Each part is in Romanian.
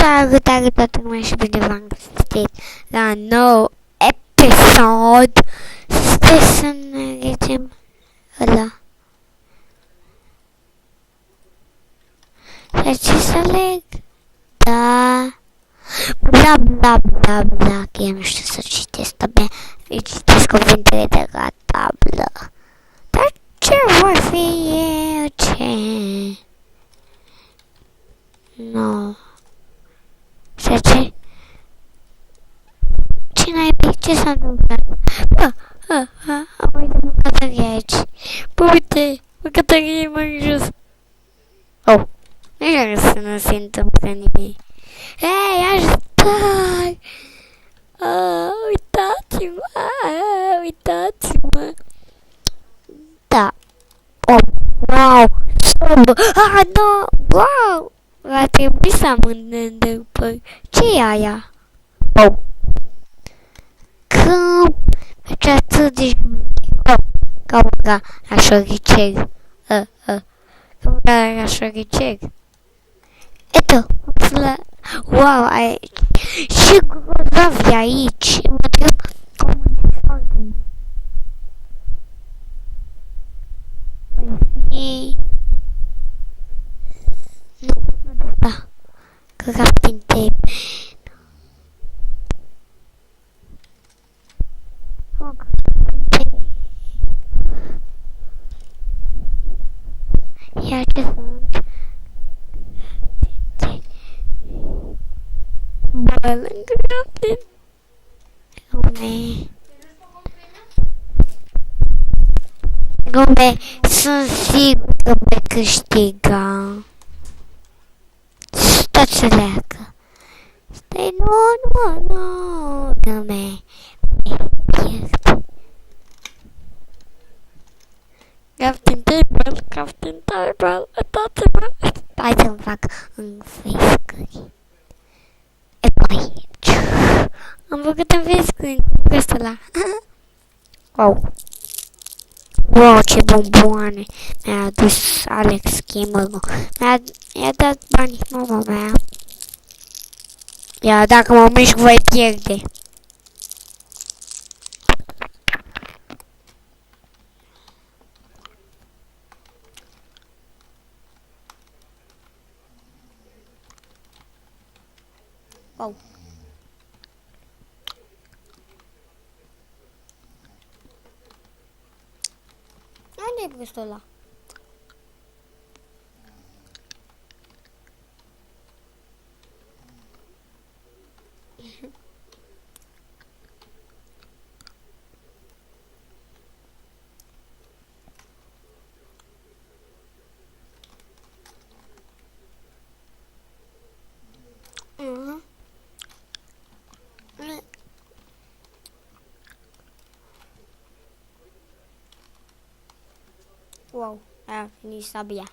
Salutare toată lumea și bine v-am găsit la nou episod. Stai să ne regem ăla. Și ce să leg? Da. Bla bla bla bla. Că eu nu știu să citesc abia. Eu citesc cuvintele de la tablă. Dar ce vor fi eu? Ce? Nu. Și ce? Ce naibii? Ce s-a întâmplat? Am uitat bucătărie aici. Bă, uite, bucătărie e mai jos. Oh, nu știu să nu se întâmplă nimic. Hei, ajutor! Uitați-mă! Da. Oh, wow! Nu! Wow! Va trebui să amândăm după. Ce e aia? Oh. Cum? Ce atât de șmecher. Cum ca la șoricel. Cum ca la șoricel. Eto, wow, ai și grozavi aici. Mă întreb cum înțeleg. Păi nu da. Crafting tape. Ia ce sunt? Bă, lângă crafting. Lume, sunt sigur că voi câștiga. Tot să leacă. Stai, nu, lume. Pierd. Crafting table, uitați-mă. Hai să-mi fac în face-uri. E păi. Am făcut în face-uri cu ăsta la. Wow. Wow, ce bomboane mi-a adus Alex Gamer. Mi-a dat bani mama mea. Ia, dacă mă mișc voi pierde. Wow. Unde-i brustul ăla? Wow, a finit sabia.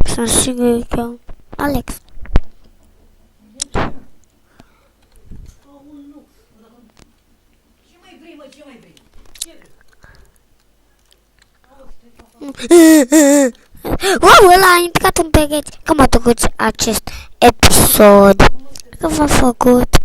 Sunt sigur că Alex. Wow, ăla a intrat în pereți. Cum a făcut acest episod? Că v-a făcut?